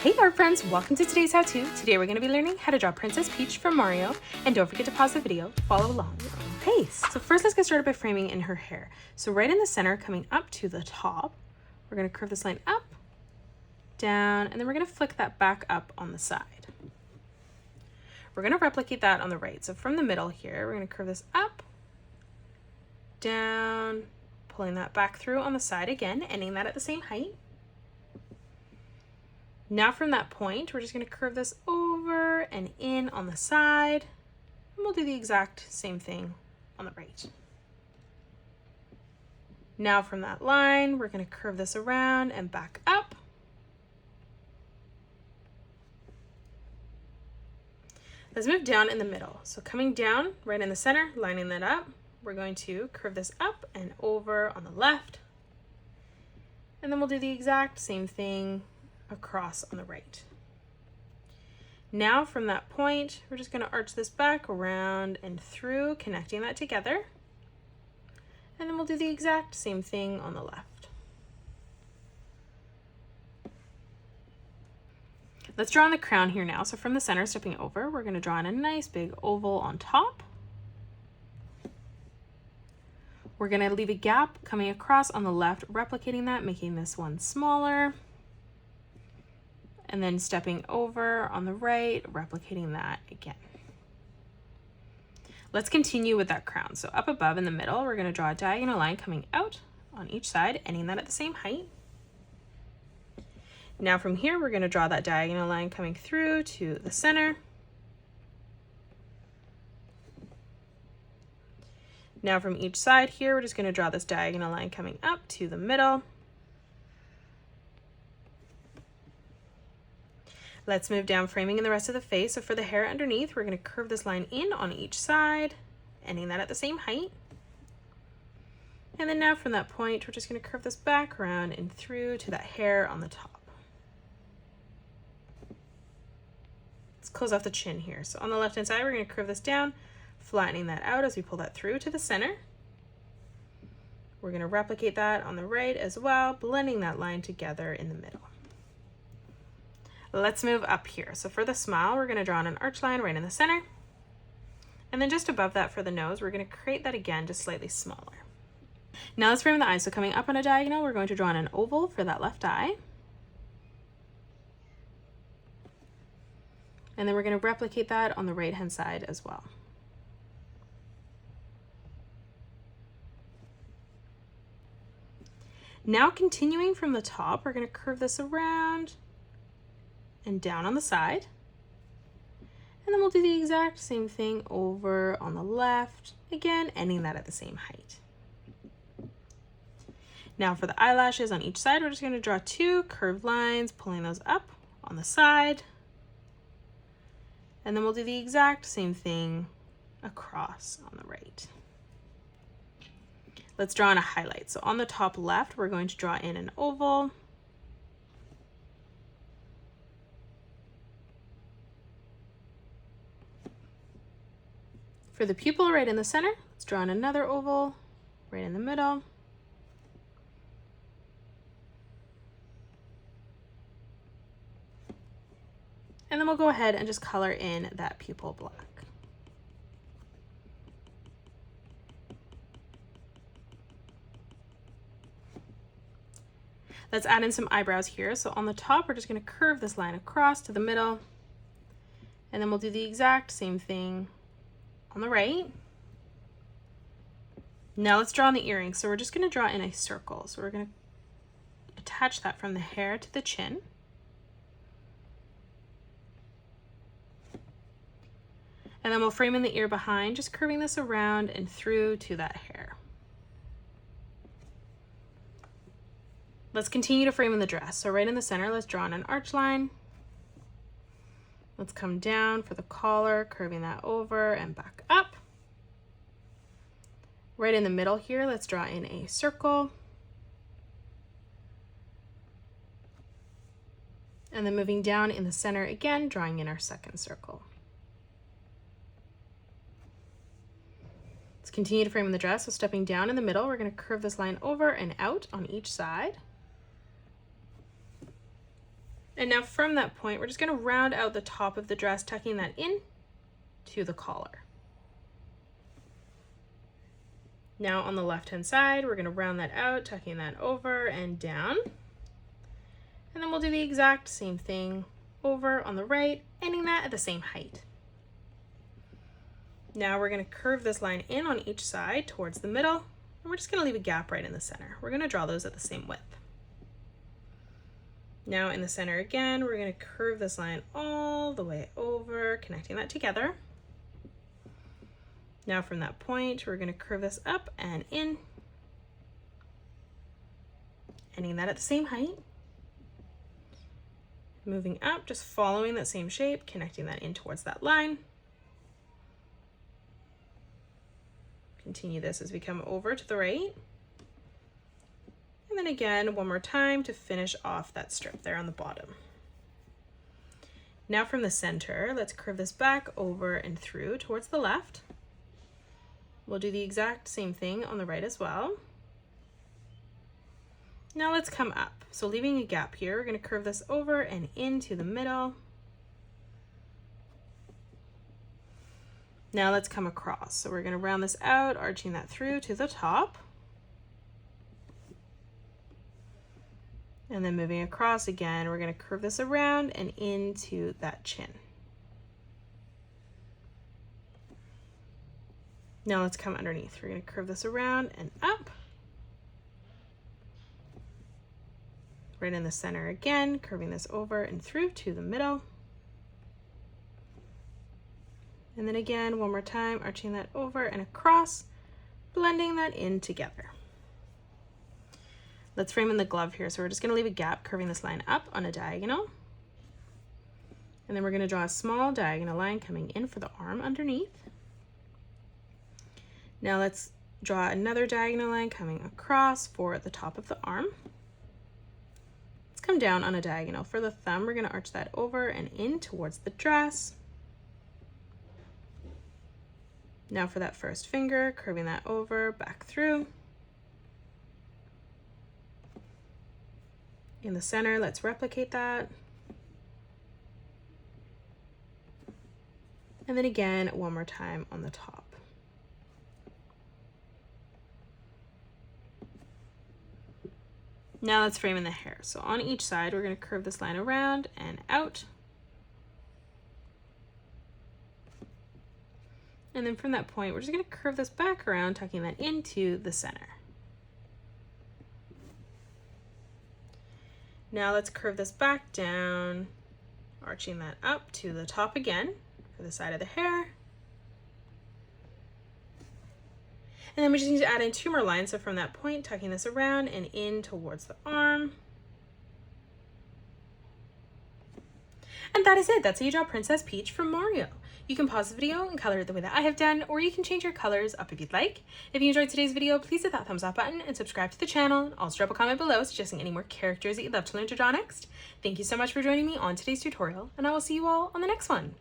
Hey art friends, welcome to today's how-to. Today we're going to be learning how to draw Princess Peach from Mario, and don't forget to pause the video, follow along at your own pace. So first let's get started by framing in her hair. So right in the center, coming up to the top, we're going to curve this line up, down, and then we're going to flick that back up on the side. We're going to replicate that on the right. So from the middle here, we're going to curve this up, down, pulling that back through on the side again, ending that at the same height. Now from that point, we're just going to curve this over and in on the side, and we'll do the exact same thing on the right. Now from that line, we're going to curve this around and back up. Let's move down in the middle. So coming down right in the center, lining that up, we're going to curve this up and over on the left, and then we'll do the exact same thing across on the right. Now from that point, we're just going to arch this back around and through, connecting that together, and then we'll do the exact same thing on the left. Let's draw on the crown here now. So from the center, stepping over, we're going to draw in a nice big oval on top. We're going to leave a gap coming across on the left, replicating that, making this one smaller. And then stepping over on the right, replicating that again. Let's continue with that crown. So up above in the middle, we're going to draw a diagonal line coming out on each side, ending that at the same height. Now from here, we're going to draw that diagonal line coming through to the center. Now from each side here, we're just going to draw this diagonal line coming up to the middle. Let's move down, framing in the rest of the face. So for the hair underneath, we're going to curve this line in on each side, ending that at the same height. And then now from that point, we're just going to curve this back around and through to that hair on the top. Let's close off the chin here. So on the left-hand side, we're going to curve this down, flattening that out as we pull that through to the center. We're going to replicate that on the right as well, blending that line together in the middle. Let's move up here. So for the smile, we're going to draw on an arch line right in the center. And then just above that for the nose, we're going to create that again, just slightly smaller. Now let's frame the eyes. So coming up on a diagonal, we're going to draw on an oval for that left eye. And then we're going to replicate that on the right-hand side as well. Now continuing from the top, we're going to curve this around and down on the side. And then we'll do the exact same thing over on the left, again, ending that at the same height. Now for the eyelashes on each side, we're just going to draw two curved lines, pulling those up on the side. And then we'll do the exact same thing across on the right. Let's draw in a highlight. So on the top left, we're going to draw in an oval. For the pupil right in the center, let's draw in another oval right in the middle. And then we'll go ahead and just color in that pupil black. Let's add in some eyebrows here. So on the top, we're just going to curve this line across to the middle. And then we'll do the exact same thing on the right. Now let's draw on the earrings. So we're just going to draw in a circle. So we're going to attach that from the hair to the chin. And then we'll frame in the ear behind, just curving this around and through to that hair. Let's continue to frame in the dress. So right in the center, let's draw on an arch line. Let's come down for the collar, curving that over and back up. Right in the middle here, let's draw in a circle. And then moving down in the center again, drawing in our second circle. Let's continue to frame in the dress. So stepping down in the middle, we're going to curve this line over and out on each side. And now from that point, we're just going to round out the top of the dress, tucking that in to the collar. Now on the left-hand side, we're going to round that out, tucking that over and down. And then we'll do the exact same thing over on the right, ending that at the same height. Now we're going to curve this line in on each side towards the middle, and we're just going to leave a gap right in the center. We're going to draw those at the same width. Now in the center again, we're going to curve this line all the way over, connecting that together. Now from that point, we're going to curve this up and in, ending that at the same height. Moving up, just following that same shape, connecting that in towards that line. Continue this as we come over to the right. And then again, one more time to finish off that strip there on the bottom. Now from the center, let's curve this back over and through towards the left. We'll do the exact same thing on the right as well. Now let's come up. So leaving a gap here, we're going to curve this over and into the middle. Now let's come across. So we're going to round this out, arching that through to the top. And then moving across again, we're going to curve this around and into that chin. Now let's come underneath. We're going to curve this around and up. Right in the center again, curving this over and through to the middle. And then again, one more time, arching that over and across, blending that in together. Let's frame in the glove here. So we're just going to leave a gap, curving this line up on a diagonal. And then we're going to draw a small diagonal line coming in for the arm underneath. Now let's draw another diagonal line coming across for the top of the arm. Let's come down on a diagonal for the thumb. We're going to arch that over and in towards the dress. Now for that first finger, curving that over, back through. In the center, let's replicate that. And then again, one more time on the top. Now let's frame in the hair. So on each side, we're going to curve this line around and out. And then from that point, we're just going to curve this back around, tucking that into the center. Now let's curve this back down, arching that up to the top again for the side of the hair. And then we just need to add in 2 more lines. So from that point, tucking this around and in towards the arm. And that is it. That's how you draw Princess Peach from Mario. You can pause the video and color it the way that I have done, or you can change your colors up if you'd like. If you enjoyed today's video, please hit that thumbs up button and subscribe to the channel. Also drop a comment below suggesting any more characters that you'd love to learn to draw next. Thank you so much for joining me on today's tutorial, and I will see you all on the next one.